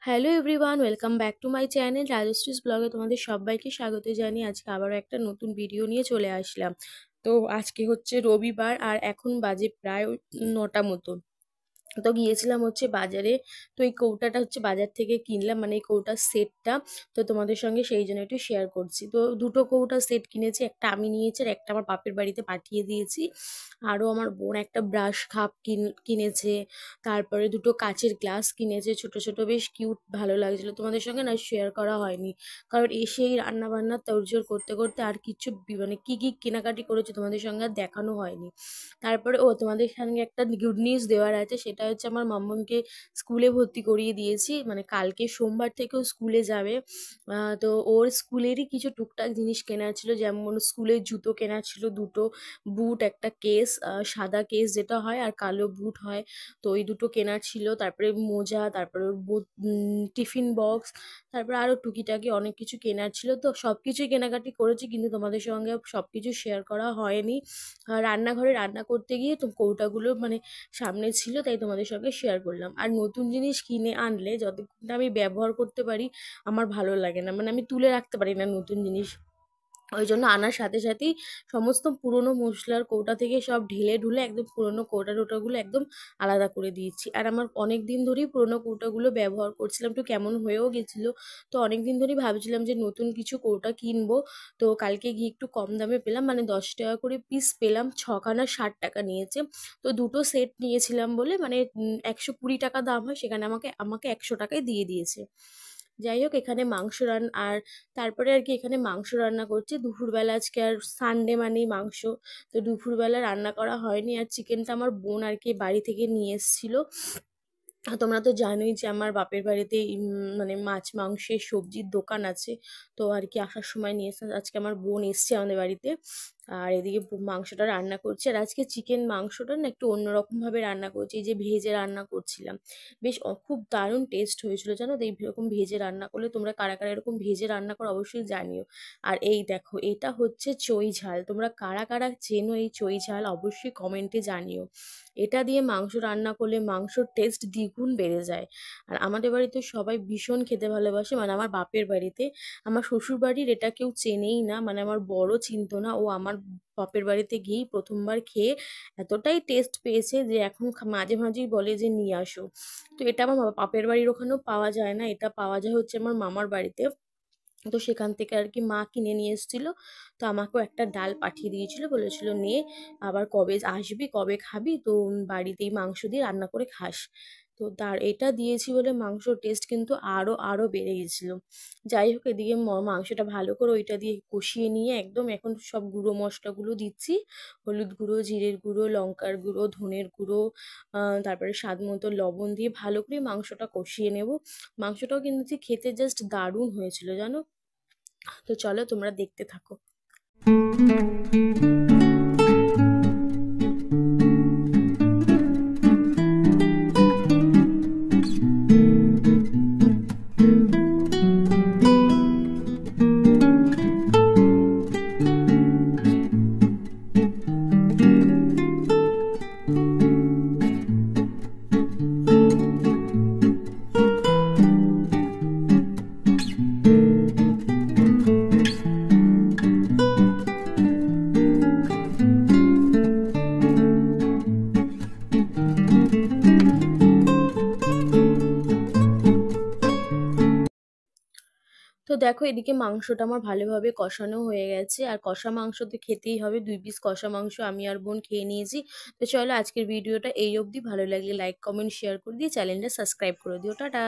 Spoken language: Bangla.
Hello everyone, welcome back to my channel Rajshree's ব্লগে তোমাদের সবাইকে স্বাগত জানিয়ে আজকে আবারও একটা নতুন ভিডিও নিয়ে চলে আসলাম। তো আজকে হচ্ছে রবিবার আর এখন বাজে প্রায় 9টা মতো। তো গিয়েছিলাম হচ্ছে বাজারে। তো এই কৌটাটা হচ্ছে বাজার থেকে কিনলাম, মানে এই কৌটার সেটটা। তো তোমাদের সঙ্গে সেই জন্য একটু শেয়ার করছি। তো দুটো কৌটার সেট কিনেছি, একটা আমি নিয়েছি আর একটা আমার বাপের বাড়িতে পাঠিয়ে দিয়েছি। আরও আমার বোন একটা ব্রাশ কাপ কিনেছে। তারপরে দুটো কাচের গ্লাস কিনেছে, ছোট ছোট, বেশ কিউট, ভালো লাগছিল। তোমাদের সঙ্গে না শেয়ার করা হয়নি, কারণ এসেই রান্না বান্না তোড়জোড় করতে করতে আর কিছু মানে কি কি কেনাকাটি করেছে তোমাদের সঙ্গে আর দেখানো হয়নি। তারপরে তোমাদের সঙ্গে একটা গুড নিউজ দেওয়ার আছে, সেটা হচ্ছে আমার মাম্মামকে স্কুলে ভর্তি করিয়ে দিয়েছি, মানে কালকে সোমবার থেকেও স্কুলে যাবে। তো ওর স্কুলেরই কিছু টুকটাক জিনিস কেনার ছিল, যেমন স্কুলের জুতো কেনার ছিল দুটো, বুট, একটা কেস, সাদা কেস যেটা হয় আর কালো বুট হয়, তো ওই দুটো কেনার ছিল। তারপরে মোজা, তারপরে ওর টিফিন বক্স, তারপরে আরও টুকিটাকি অনেক কিছু কেনার ছিল। তো সব কিছুই কেনাকাটি করেছি, কিন্তু তোমাদের সঙ্গে সব কিছু শেয়ার করা হয়নি। রান্নাঘরে রান্না করতে গিয়ে তো কৌটাগুলো মানে সামনে ছিল, তাই তোমাদের সঙ্গে শেয়ার করলাম। আর নতুন জিনিস কিনে আনলে যতক্ষণ না আমি ব্যবহার করতে পারি আমার ভালো লাগে না, মানে আমি তুলে রাখতে পারি না নতুন জিনিস। ওই জন্য আনার সাথে সাথেই সমস্ত পুরনো মশলার কৌটা থেকে সব ঢেলে ঢুলে একদম পুরনো কৌটা টোটাগুলো একদম আলাদা করে দিয়েছি। আর আমার অনেক দিন ধরেই পুরনো কৌটাগুলো ব্যবহার করছিলাম, একটু কেমন হয়েও গেছিলো। তো অনেক দিন ধরেই ভাবছিলাম যে নতুন কিছু কৌটা কিনবো। তো কালকে গিয়ে একটু কম দামে পেলাম, মানে 10 টাকা করে পিস পেলাম, ছখানা 60 টাকা নিয়েছে। তো দুটো সেট নিয়েছিলাম বলে মানে 120 টাকা দাম হয়, সেখানে আমাকে আমাকে 100 টাকায় দিয়ে দিয়েছে। যাই হোক, এখানে মাংস আর তারপরে আর কি এখানে মাংস রান্না করছি দুপুরবেলা। আজকে আর সানডে মানেই মাংস, তো দুপুরবেলা রান্না করা হয়নি। আর চিকেনটা আমার বোন আর কি বাড়ি থেকে নিয়ে এসেছিলো। তোমরা তো জানোই যে আমার বাপের বাড়িতে মানে মাছ মাংসের সবজির দোকান আছে। তো আর কি আসার সময় নিয়ে এসে আজকে আমার বোন এসছে আমাদের বাড়িতে। আর এদিকে মাংসটা রান্না করছি। আর আজকে চিকেন মাংসটা না একটু অন্যরকম ভাবে রান্না করছি, এই যে ভেজে রান্না করছিলাম। বেশ খুব দারুণ টেস্ট হয়েছিল জানো তো। এইরকম ভেজে রান্না করলে তোমরা কারা কারা এরকম ভেজে রান্না করো অবশ্যই জানিও। আর এই দেখো, এটা হচ্ছে চই ঝাল। তোমরা কারা কারা চেনো এই চই ঝাল অবশ্যই কমেন্টে জানিও। এটা দিয়ে মাংস রান্না করলে মাংসর টেস্ট দ্বিগুণ বেড়ে যায়। আর আমাদের বাড়িতে সবাই ভীষণ খেতে ভালোবাসে, মানে আমার বাপের বাড়িতে। আমার শ্বশুর বাড়ির এটা কেউ চেনেই না, মানে আমার বড় চিনতো না। ও আমার বাপের বাড়িতে গিয়েই প্রথমবার খেয়ে এতটাই টেস্ট পেয়েছে যে এখন মাঝে মাঝেই বলে যে নিয়ে আসো। তো এটা আমার বাপের বাড়ির ওখানেও পাওয়া যায় না, এটা পাওয়া যায় হচ্ছে আমার মামার বাড়িতে। তো সেখান থেকে আর কি মা কিনে নিয়ে এসেছিলো। তো আমাকেও একটা ডাল পাঠিয়ে দিয়েছিল, বলেছিল নে, আবার কবে আসবি, কবে খাবি, তো বাড়িতেই মাংস দিয়ে রান্না করে খাস। তো তার এটা দিয়েছি বলে মাংসর টেস্ট কিন্তু আরও আরও বেড়ে গেছিলো। যাই হোক, এদিকে মাংসটা ভালো করে ওইটা দিয়ে কষিয়ে নিয়ে একদম এখন সব গুঁড়ো মশলাগুলো দিচ্ছি। হলুদ গুঁড়ো, জিরের গুঁড়ো, লঙ্কার গুঁড়ো, ধনের গুঁড়ো, তারপরে স্বাদ মতো লবণ দিয়ে ভালো করে মাংসটা কষিয়ে নেব। মাংসটাও কিন্তু খেতে জাস্ট দারুণ হয়েছিল জানো। তো চলো তোমরা দেখতে থাকো। তো দেখো, এদিকে মাংসটা আমার ভালোভাবে কষানো হয়ে গেছে। আর কষা মাংস তো খেতেই হবে, 2 পিস কষা মাংস আমি আর বোন খেয়ে নিয়েছি। তো চলো আজকের ভিডিওটা এই অবধি। ভালো লাগলে লাইক কমেন্ট শেয়ার করে দিয়ে চ্যানেলটা সাবস্ক্রাইব করে দিও। টাটা।